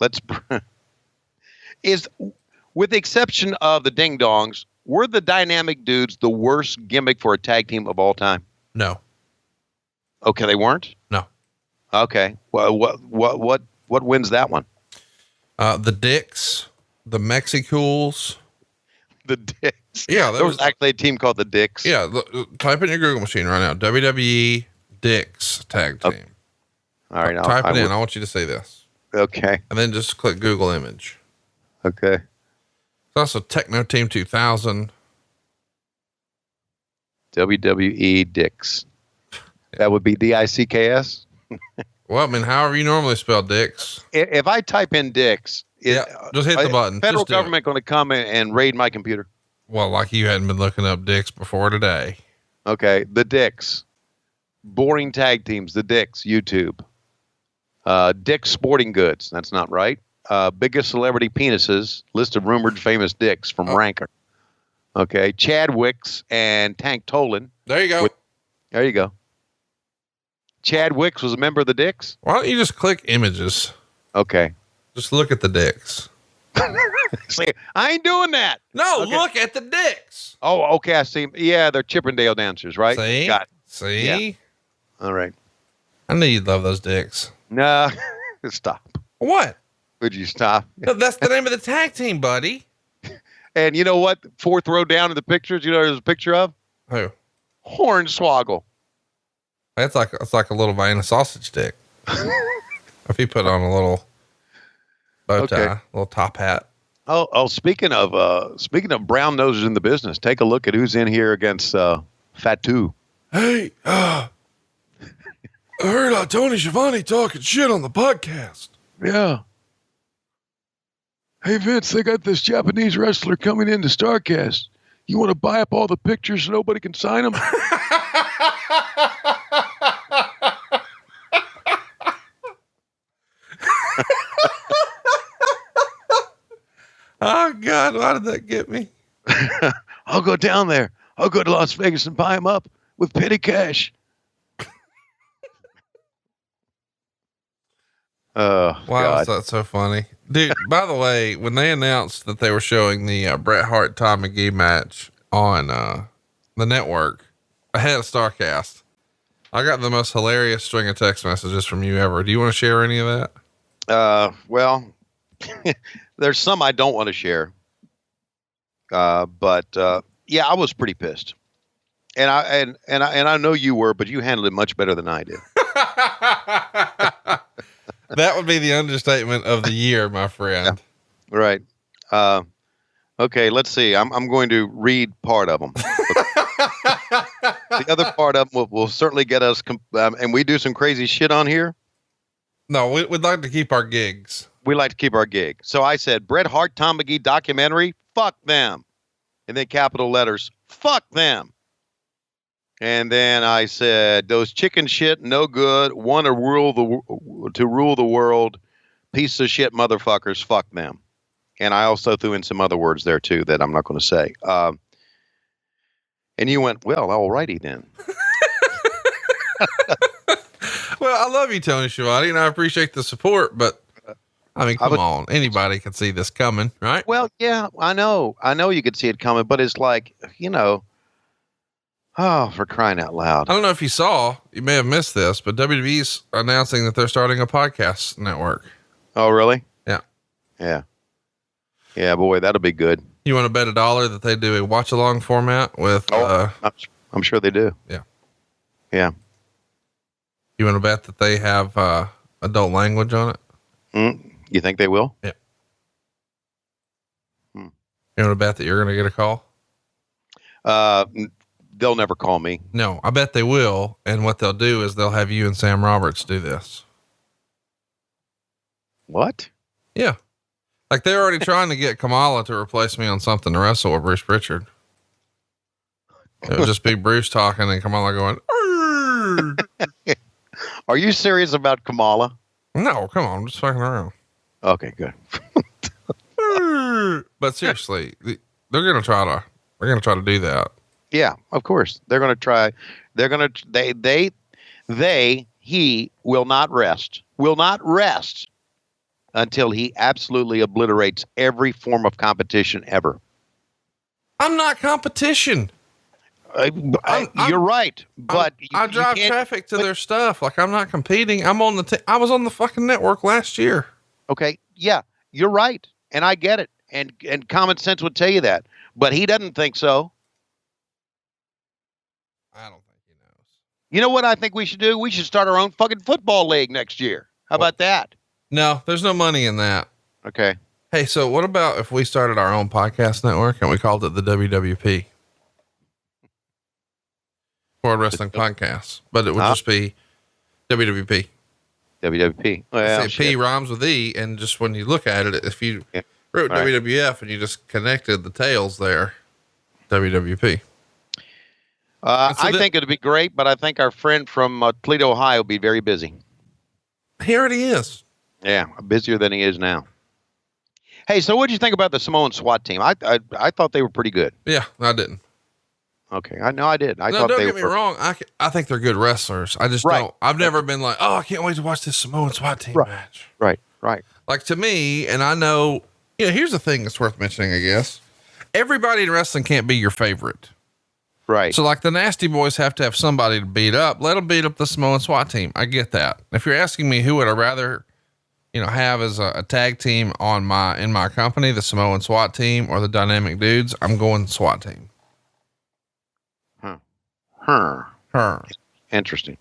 let's is with the exception of the Ding Dongs, were the Dynamic Dudes the worst gimmick for a tag team of all time? No. Okay, they weren't? No. Okay. Well, what wins that one? The Dicks, the Mexicools. The Dicks. Yeah, there was actually a team called the Dicks. Yeah, look, type in your Google machine right now. WWE Dicks tag team. Okay. All right, type it in. I want you to say this. Okay. And then just click Google image. Okay. It's also Techno Team 2000. WWE Dicks. That would be DICKS. Well, I mean, however you normally spell Dicks. If I type in Dicks, just hit the button. Federal government going to come and raid my computer? Well, like you hadn't been looking up Dicks before today. Okay, the Dicks. Boring tag teams, the Dicks, YouTube. Dick's Sporting Goods, that's not right. Biggest celebrity penises, list of rumored famous dicks from Ranker. Okay, Chadwick's and Tank Tolan. There you go. There you go. Chad Wicks was a member of the Dicks? Why don't you just click images? Okay. Just look at the Dicks. See, I ain't doing that. No, okay. Look at the Dicks. Oh, okay. I see. Yeah, they're Chippendale dancers, right? See? Got it. See? Yeah. All right. I knew you'd love those Dicks. No, stop. What? Would you stop? No, that's the name of the tag team, buddy. And you know what? Fourth row down in the pictures, you know there's a picture of? Who? Hornswoggle. It's like a little Vienna sausage stick. If he put on a little bow tie, little top hat. Oh, speaking of brown noses in the business, take a look at who's in here against Fatu. Hey, I heard Tony Schiavone talking shit on the podcast. Yeah. Hey Vince, they got this Japanese wrestler coming into Starrcast. You want to buy up all the pictures so nobody can sign them? Oh God, why did that get me? I'll go down there. I'll go to Las Vegas and buy them up with petty cash. Oh, why God. was that so funny? Dude, by the way, when they announced that they were showing the Bret Hart Tom McGee match on the network ahead of Starrcast, I got the most hilarious string of text messages from you ever. Do you want to share any of that? Well, there's some I don't want to share. But yeah, I was pretty pissed. And I know you were, but you handled it much better than I did. That would be the understatement of the year, my friend. Yeah, right. Okay, let's see. I'm going to read part of them. The other part of them will certainly get us, and we do some crazy shit on here. No, we'd like to keep our gigs. We like to keep our gig. So I said, Bret Hart, Tom McGee documentary, fuck them. And then capital letters, fuck them. And then I said, those chicken shit, no good, want to rule the world, piece of shit motherfuckers, fuck them. And I also threw in some other words there too that I'm not going to say. And you went, well, alrighty then. Well, I love you, Tony Schiavone, and I appreciate the support, but I mean, come on, anybody can see this coming, right? Well, yeah, I know you could see it coming, but it's like, oh, for crying out loud. I don't know if you saw, you may have missed this, but WWE's announcing that they're starting a podcast network. Oh, really? Yeah. Yeah. Yeah, boy, that'll be good. You want to bet $1 that they do a watch along format with, I'm sure they do. Yeah. Yeah. You want to bet that they have, adult language on it? You think they will? Yeah. You want to bet that you're going to get a call? They'll never call me. No, I bet they will. And what they'll do is they'll have you and Sam Roberts do this. What? Yeah. Like they're already trying to get Kamala to replace me on something to wrestle with Bruce Pritchard. It would just be Bruce talking and Kamala going, Are you serious about Kamala? No, come on. I'm just fucking around. Okay, good. But seriously, they're going to try to do that. Yeah, of course. They're going to try. He will not rest until he absolutely obliterates every form of competition ever. I'm not competition. You're right, but I drive traffic to their stuff. Like, I'm not competing. I was on the fucking network last year. Okay. Yeah, you're right. And I get it. And common sense would tell you that, but he doesn't think so. I don't think he knows. You know what I think we should do? We should start our own fucking football league next year. How about that? No, there's no money in that. Okay. Hey, so what about if we started our own podcast network and we called it the WWP? World Wrestling Podcast, but it would just be WWP. WWP. Well, P rhymes with E, and just when you look at it, if you wrote WWF and you just connected the tails there, WWP. I think it'd be great, but I think our friend from Toledo, Ohio, would be very busy. He already is. Yeah, busier than he is now. Hey, so what did you think about the Samoan SWAT team? I thought they were pretty good. Yeah, I didn't. Okay, I know I did. Don't get me wrong. I think they're good wrestlers. I just don't. I've never been like, oh, I can't wait to watch this Samoan SWAT team match. Right. Like, to me, and I know, here's the thing that's worth mentioning, I guess. Everybody in wrestling can't be your favorite. Right. So, like, the Nasty Boys have to have somebody to beat up. Let them beat up the Samoan SWAT team. I get that. If you're asking me who would I rather, have as a tag team in my company, the Samoan SWAT team or the Dynamic Dudes, I'm going SWAT team. Interesting.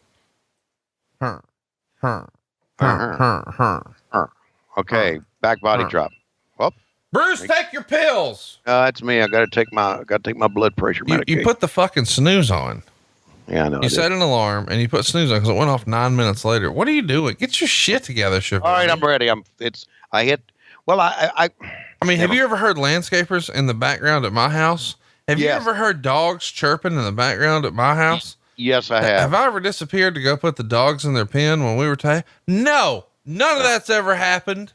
Okay, back body drop. Well, Bruce, take your pills. That's me. I got to take my blood pressure medication. You put the fucking snooze on. Yeah, I know. You set an alarm and you put snooze on because it went off 9 minutes later. What are you doing? Get your shit together, Schiavone. All right, I'm ready. I mean, have you ever heard landscapers in the background at my house? Have you ever heard dogs chirping in the background at my house? Yes, I have. Have I ever disappeared to go put the dogs in their pen when we were No, none of that's ever happened.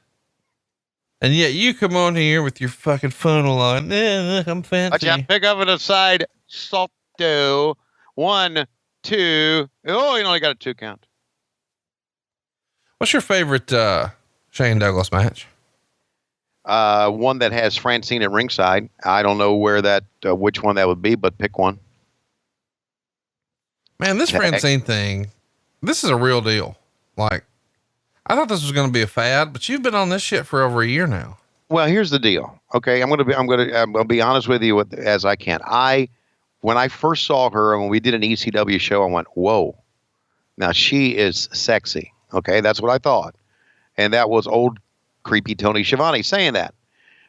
And yet you come on here with your fucking funnel on. I'm fancy. I pick up an aside. Salto. 1, 2. Oh, you only got a 2 count. What's your favorite Shane Douglas match? One that has Francine at ringside. I don't know which one that would be, but pick one. Man, this Francine thing, this is a real deal. Like, I thought this was going to be a fad, but you've been on this shit for over a year now. Well, here's the deal. Okay. I'll be honest with you as I can. When I first saw her and when we did an ECW show, I went, whoa, now she is sexy. Okay. That's what I thought. And that was old creepy Tony Schiavone saying that.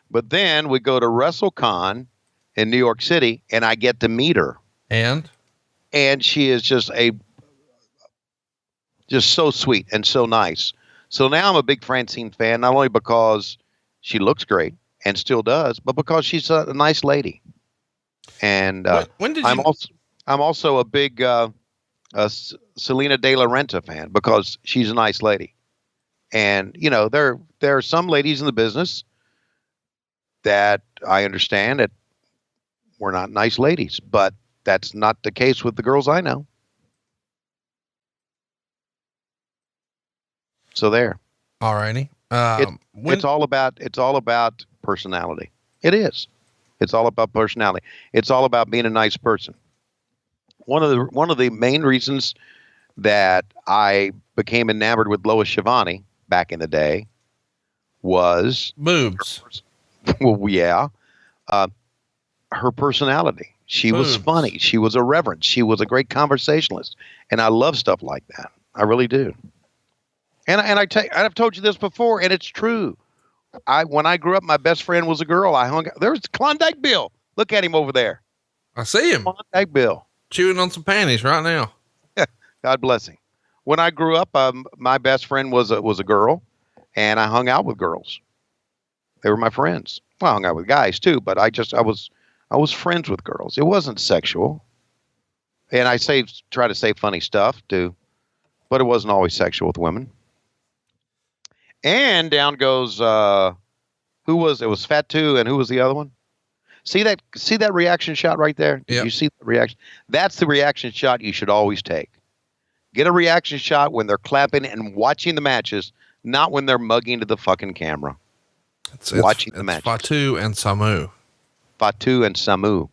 But then we go to WrestleCon in New York City and I get to meet her. And she is just so sweet and so nice. So now I'm a big Francine fan, not only because she looks great and still does, but because she's a nice lady. And when did you... I'm also a big Selena De La Renta fan because she's a nice lady. And there are some ladies in the business that I understand that were not nice ladies, but that's not the case with the girls I know. So there. All righty. It's all about personality. It is. It's all about personality. It's all about being a nice person. One of the main reasons that I became enamored with Lois Schiavone back in the day was boobs. Well, yeah. Her personality. She was funny. She was irreverent. She was a great conversationalist. And I love stuff like that. I really do. And I've told you this before, and it's true. When I grew up, my best friend was a girl. There's Klondike Bill. Look at him over there. I see him. Klondike Bill. Chewing on some panties right now. God bless him. When I grew up, my best friend was a girl, and I hung out with girls. They were my friends. Well, I hung out with guys too, but I was friends with girls. It wasn't sexual. And I try to say funny stuff too, but it wasn't always sexual with women. And down goes, it was Fatu, and who was the other one? See that reaction shot right there? Did you see the reaction? That's the reaction shot you should always take. Get a reaction shot when they're clapping and watching the matches. Not when they're mugging to the fucking camera. It's Watching the match. Fatu and Samu. Fatu and Samu.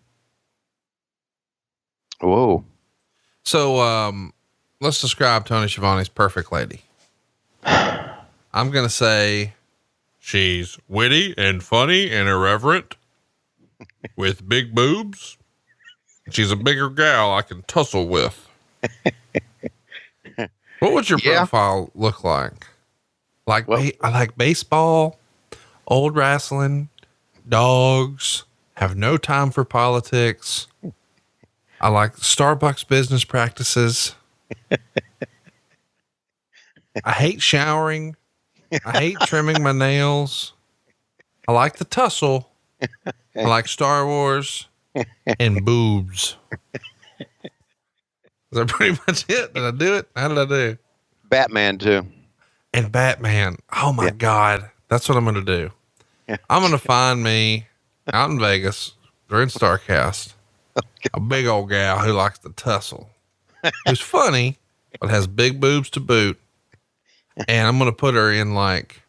Whoa. So, let's describe Tony Schiavone's perfect lady. I'm going to say she's witty and funny and irreverent with big boobs. She's a bigger gal I can tussle with. What would your profile look like? I like baseball, old wrestling, dogs, have no time for politics. I like Starbucks business practices. I hate showering. I hate trimming my nails. I like the tussle. I like Star Wars and boobs. Is that pretty much it? Did I do it? How did I do? Batman too. And Batman. Oh my God. That's what I'm going to do. Yeah. I'm going to find me out in Vegas during Starrcast, a big old gal who likes to tussle, who's funny, but has big boobs to boot. And I'm going to put her in like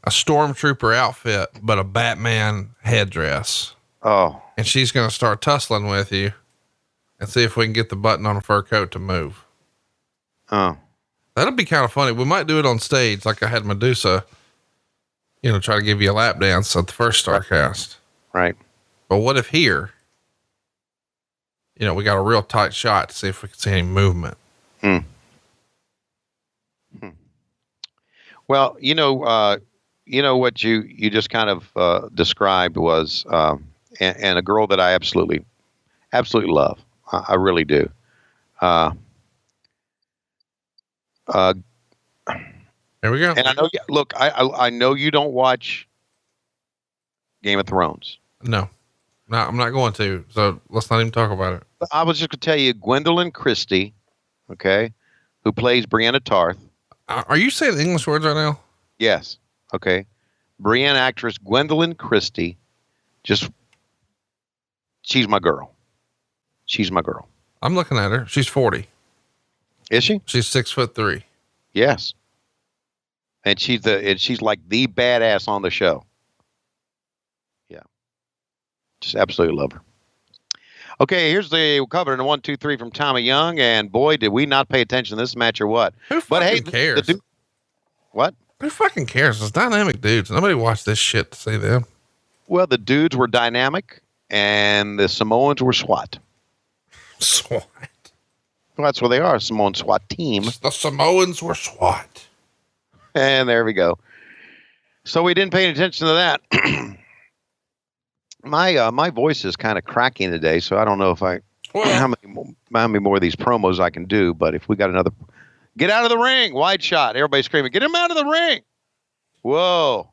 a stormtrooper outfit, but a Batman headdress. Oh. And she's going to start tussling with you and see if we can get the button on a fur coat to move. Oh. That'll be kind of funny. We might do it on stage. Like I had Medusa, try to give you a lap dance at the first Starrcast. Right. But what if here, we got a real tight shot to see if we can see any movement. Well, what you just kind of described was, and a girl that I absolutely love. I really do. There we go. And I know, look, I know you don't watch Game of Thrones. No, I'm not going to. So let's not even talk about it. But I was just going to tell you, Gwendolyn Christie, okay, who plays Brianna Tarth. Are you saying English words right now? Yes. Okay. Brienne actress Gwendolyn Christie. She's my girl. She's my girl. I'm looking at her. She's 40. Is she? She's 6'3". Yes. And she's like the badass on the show. Yeah. Just absolutely love her. Okay, here's the cover in 1, 2, 3 from Tommy Young, and boy, did we not pay attention to this match or what? Who fucking cares? What? Who fucking cares? It's dynamic dudes. Nobody watched this shit to see them. Well, the dudes were dynamic, and the Samoans were SWAT. SWAT. Well, that's what they are, Samoan SWAT team. The Samoans were SWAT. And there we go. So we didn't pay any attention to that. My voice is kind of cracking today, so I don't know if how many more of these promos I can do. But if we got another, get out of the ring, wide shot, everybody screaming, get him out of the ring! Whoa!